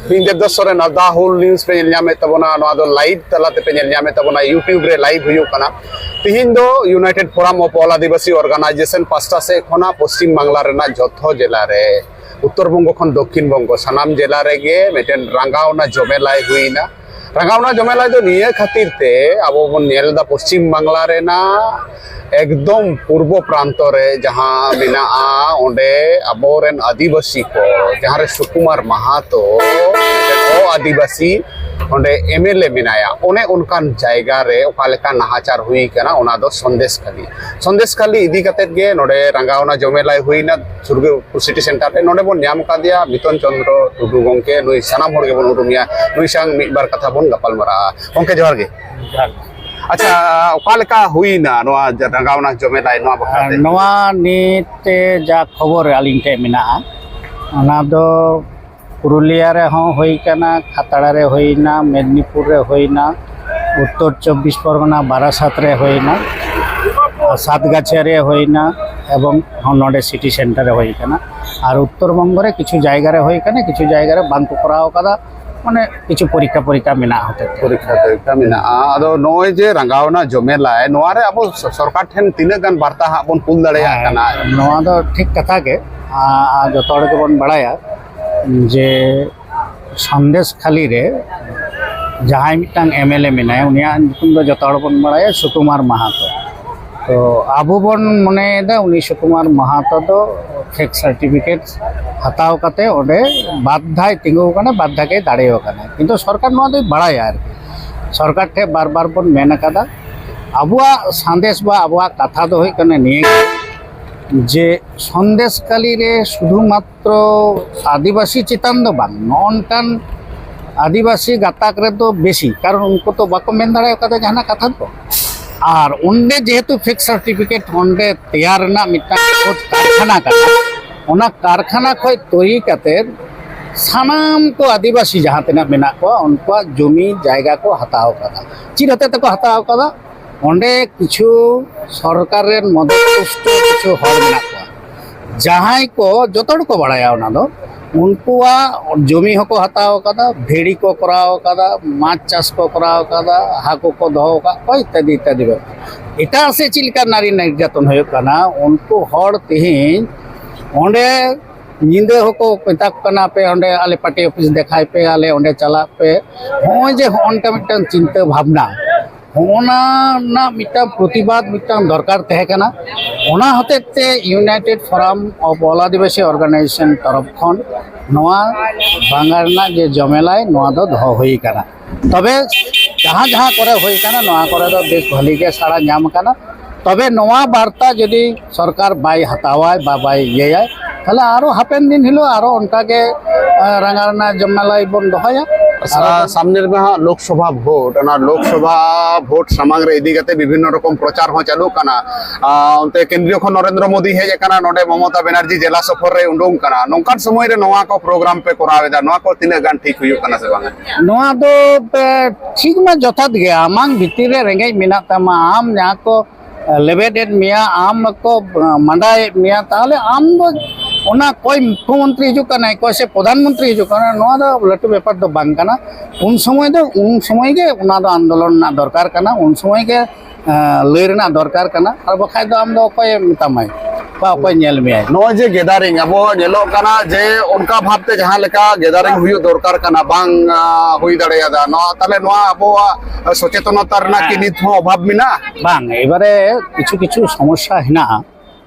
ᱤᱧ ᱫᱮᱵᱫᱟᱥ ᱥᱚᱨᱮᱱ ᱫᱟ ᱦᱳᱞ ᱱᱤᱭᱩᱡ ᱯᱮ ᱧᱮᱞ ᱧᱟᱢᱮᱫ ᱛᱟᱵᱚᱱᱟ ᱱᱚᱣᱟ ᱫᱚ ᱞᱟᱭᱤᱵ ᱛᱟᱞᱟᱛᱮ ᱯᱮ ᱧᱮᱞ ᱧᱟᱢᱮᱫ ᱛᱟᱵᱚᱱᱟ ᱤউটিউব ᱨᱮ ᱞᱟᱭᱤᱵ ᱦᱩᱭᱩᱜ ᱠᱟᱱᱟ ᱛᱤᱦᱤᱧ ᱫᱚ united forum of all Adivasi organisation पास्टा से खना पश्चिम बांग्ला रेना जथो जिला रे उत्तर बंग खन दक्षिण बंग सानाम जिला रेगे मेटेन रंगावना जमेलाई हुईना रंगावना जमेलाई दो निये खातिर ते आबो बन नेलदा पश्चिम बांग्ला रेना एकदम पूर्व प्रांत रे जहां बिना ओंडे अबोरेन आदिवासी को जहां रे सुकुमार महातो ओ आदिवासी ओंडे एमएलए मिनाया ओने उनकान जायगा रे ओकालेका नाहाचार हुई कना ओना दो संदेश खाली इदी कतेत गे नोडे रंगावना जमेलाई हुईना सुरगपुर सिटी सेंटर रे नोडे बोन न्याम कादिया मितन चंद्र टुडू गंके नुई सनाम होर गे बोन उरुमिया नुई सांग मिद बार कथा बोन गपाल मरा गंके जोहार गे अच्छा ओकालेका हुईना नोआ रंगावना जमेलाई नोआ बखाते नोआ नीते जा खबर आलिन टे मिना ओना दो पुरुलिया रे हों होई कना खातड़ा रे होईना मेदिनीपुर रे होईना उत्तर 24 परगना बारासात रे होईना सातगाछिया रे होईना एवं नोडे सिटी सेंटर रे होई कना और उत्तर बंग रे किछु जायगा रे होई कना किछु जायगा रे बांको कराव कदा माने किछु परीक्षा मिना होते परीक्षा मिना आदो नोय जे रंगावना जमेलाय नोआ रे अब सरकार ठेन तिने गान वार्ता हाबन पुल दड़ेया कना नोआ दो ठीक कथा के जतो हड़ के बन बड़ाया जे संदेश खाली रे जहां मिटांग एमएलए मिनाय उनिया निकुम दो जतो हड़ बन बड़ाया सुकुमार महातो तो आबो बन मने दा उनी सुकुमार महातो दो फेक सर्टिफिकेट हताव काते ओडे बाध्याय तिंगु कने बाध्याके दाड़ेयो कने किंतु सरकार नो दो बड़ाया आर सरकार ठे बार बार बन मेन कादा आबुआ संदेश बा आबुआ कथा दो होय कने निये जे संदेशकाली रे शुधुमात्र आदिवासी चितान दो बांग नॉनकान आदिवासी गाताक रे तो बेसी कारण उनको तो बाको मेन दाड़े कदा जहाना कथा तो और उनडे जेहेतु फिक्स सर्टिफिकेट उनडे तैयार ना मिटा कारखाना का ओना कारखाना खय तोरी काते सानाम को आदिवासी जहां तना मेना को उनको जमी जायगा को हताव कदा चिर हते तको हताव कदा ओंडे किछु सरकार रे मददपुष्ट किछु हर मेना को जहां को जतड़ को बड़ाया ओना दो उनकुआ जमी हको हताव कदा भेड़ी को कराव कदा माछ चाष को कराव कदा हाको को दहो का कोई इत्यादि इत्यादि एटा से चिलका नारी निर्यातन होय कना उनको हड़ तिहिन ओंडे निंदे हको पेता कना पे ओंडे आले पार्टी ऑफिस देखाय पे आले ओंडे चला पे होय जे होनटा मिटन चिंता भावना होना ना मिटा प्रतिबाद मिटा दरकार तहे कना ओना हतेते united forum of all Adivasi organisation तरफ खन नोआ बांगारना जे जमेलाय नोआ दो दह होई कना तबे जहां जहां करे होई कना नोआ करे दो बेस भली के सारा नाम कना तबे नोआ वार्ता यदि सरकार बाय हतावाय बा बाय येय ताले आरो हापेन दिन हिलो आरो उनका के रंगारना जमेलाय बन दहया सामने में लोकसभा भोट लोकसभा भोट सामांग रे इदी कते विभिन्न रकम प्रचार हो चालू कना अंते केंद्रीय खन नरेंद्र मोदी हेज कना नोडे ममता बनर्जी जिला सफर रे उंडोंग कना नोंकान समय रे नोआ को प्रोग्राम पे करावेदा नोआ को तिने गान ठीक हुयु कना से बांगा नोआ दो ठीक मा जथात गे आमांग भितिर रे रेंगे मिना तमा आम न्या को लेवेडेड मिया आम को मंडाय मिया ताले आम दो ओना कोई मुख्यमंत्री हिजु कना कोई से प्रधानमंत्री हिजु कना नोआ दो लटु व्यापार दो बांग कना उन समय के ओना दो आंदोलन ना दरकार कना उन समय के लय रेना दरकार कना और बखाय दो आम दो कोई मितामाय बा कोई नेल मिया नो जे गेदारिंग अबो नेलो कना जे उनका भाबते जहां लेका गेदारिंग हुयु दरकार कना बांग हुई दड़ेया दा नो ताले नो अबो सचेतनता रना कि नित हो अभाव मिना बांग एबारे किछु समस्या हिना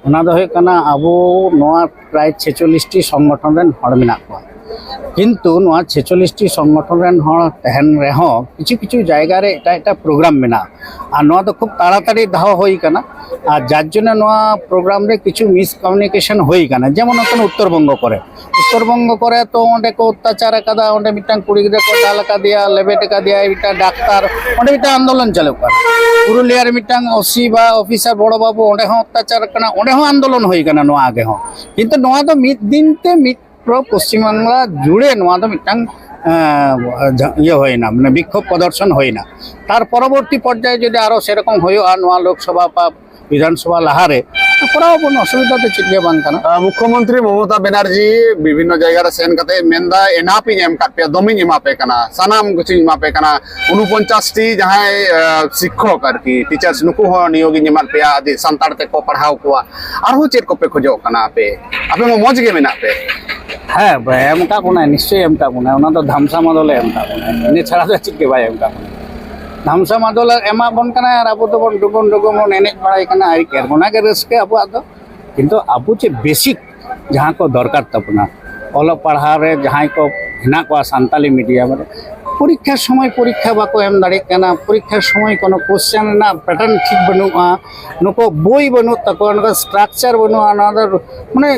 ओना दो होय कना आबो नोआ प्राय 46 टी संगठन रेन हड़ मिना को किंतु नोआ 46 टी संगठन रेन हड़ तहन रे हो किछु जायगा रे एटा प्रोग्राम मिना आ नोआ तो खूब ताड़ाताड़ी दाहो होई कना आ जार जने नोआ प्रोग्राम रे किछु मिस कम्युनिकेशन होई कना जेमन अपन उत्तर बंग करे तो ओंडे को अत्याचार कदा ओंडे मिटांग कुड़ी गिदे को डाल का दिया लेबेट का दिया इटा डाक्तार ओंडे मिटा आंदोलन चालू कना पुरुलिया रे मिटांग ओसी बा ऑफिसर बड़ बाबू ओंडे हो अत्याचार कना ओंडे हो आंदोलन होई कना नोआ आगे हो किंतु नोआ तो मिद दिन ते मिद प्रो पश्चिम बांग्ला जुड़े नोआ तो मिटांग ये होइना माने विक्षोभ प्रदर्शन होइना तार परवर्ती पर्याये जदि आरो सेरकम होयो आ नोआ लोकसभा बा विधानसभा लाहारे ᱠᱚᱨᱟᱣ ᱵᱚᱱ ᱚᱥᱩᱵᱤᱫᱷᱟ ᱫᱚ ᱪᱮᱫ ᱜᱮ ᱵᱟᱝ ᱠᱟᱱᱟ মুখ্যমন্ত্রী মমতা ব্যানার্জি বিভিন্ন জায়গায় সেন কাতে মেন্দা এনআপিং এম কাট পে দমিং এমাপে কানা সানাম কিছু এমাপে কানা 49টি যাহাই শিক্ষক আর কি টিচার্স নুকু হ নিয়োগী এমাত পে আদি সান্তাড় তে কো পড়াও কোয়া আর হো চেত কো পে খোজো কানা আপে আপে মজ গে মেনা পে হ্যাঁ এম কা কোনা নিশ্চয়ই এম কা কোনা ওনা তো ধামসা মাদলে এম কা কোনা ইনি ছাড়া তো চিকে ভাই এম কা কোনা ধামসা মাদলে এমা বন কানা আর আবো তো বন ডুবন ডুবন বন এনে বাড়াই কানা আর কের কোনা কে রসকে আবো আদো কিন্তু আবো যে বেসিক যাহা কো দরকার তাপনা অল পড়ারে যাহাই কো হেনা কো সান্তালি মিডিয়াম রে পরীক্ষার সময় পরীক্ষা বাকো এম দাঁড়ি কেনা পরীক্ষার সময় কোনো কোশ্চেন না প্যাটার্ন ঠিক বানুয়া নুকো বই বানু তাকো নুকো স্ট্রাকচার বানুয়া নাদার মানে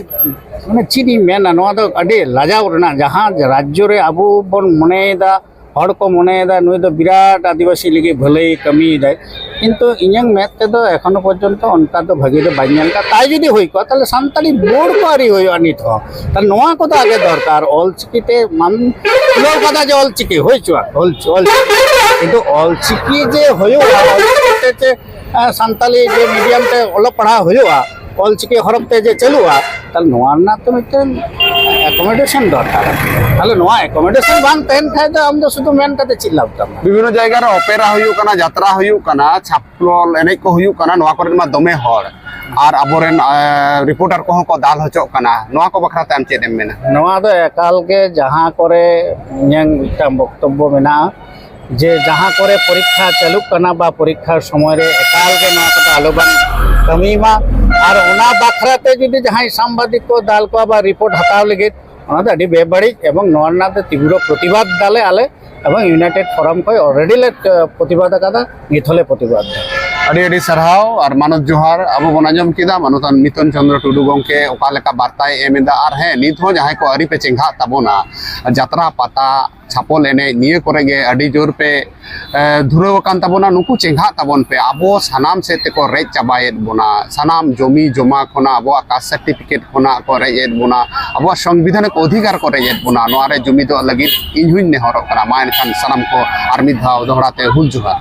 মানে চিনি মেনা নোয়া দ আডি লাজাও রেনা যাহা রাজ্য রে আবু বন মনেদা হড় কো মনেদা নুই দ বিরাট আদিবাসী লিগে ভলাই কমি দেয় কিন্তু ইঞ্জাং মেত তেদো এখনো পর্যন্ত অনকা তো ভাগি দো বাইনাল কা তাই যদি হই কো তাহলে সান্তালি বোর্ড পারি হই আনিত হ তা নোয়া কো তো আগে দরকার অল চিকিতে মান লো কথা যে অল চিকি হই চুয়া অল কিন্তু অল চিকি যে হইও অল চিকিতে যে সান্তালি যে মিডিয়াম তে অল পড়া হইও অল চিকি হরফ তে যে চলুয়া তাহলে নোয়া না তো মিটেন অ্যাকোমোডেশন দরকার তাহলে নোয়া অ্যাকোমোডেশন বাং তেন খাই তো আমরা শুধু মেন কাতে চিল্লাবতাম বিভিন্ন জায়গার অপেরা হইউ কানা যাত্রা হইউ কানা ছাপলল এনে কো হইউ কানা নোয়া করে মা দমে হড় আর আবরেন রিপোর্টার কো কো দাল হচো কানা নোয়া কো বখরা তাম চেদ এম মেনা নোয়া তো একাল কে যাহা করে ইঞ্জাং একটা বক্তব্য মেনা যে যাহা করে পরীক্ষা চালুক কানা বা পরীক্ষার সময় রে একাল কে নোয়া কথা আলোবান কমিমা আর ওনা বাখরাতে যদি যাহাই সাংবাদিক কো দাল কো বা রিপোর্ট হাতাও লাগে ওনা তো আডি বেবাড়িজ এবং নোয়ারনাতে তীব্র প্রতিবাদ দালে আলে এবং ইউনাইটেড ফোরাম কই অলরেডি লে প্রতিবাদ কাদা নিথলে প্রতিবাদ আডি আডি সারহাও আর মানত জোহার আবো বনাজম কিদা মানতান মিতন চন্দ্র টুডু গংকে ওকা লেকা বার্তায় এমেদা আর হ্যাঁ নিত হো যাহাই কো আরি পে চেঙ্ঘা তাবোনা যাত্রা পাতা ছাপল এনে নিয়ে করে গে আডি জোর পে ধুরো কান তাবোনা নুকু চেঙ্ঘা তাবন পে আবো সানাম সে তে কো রেজ চাবায়েত বোনা সানাম জমি জমা খোনা আবো কাস্ট সার্টিফিকেট খোনা কো রেজেত বোনা আবো সংবিধানিক অধিকার কো রেজেত বোনা নোয়ারে জমি দো লাগি ইনহুইন নে হরক কানা মায়ন কান সানাম কো আর্মি ধাও দহড়াতে হুল জুহা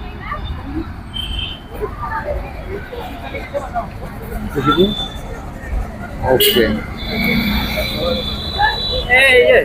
ওকে এই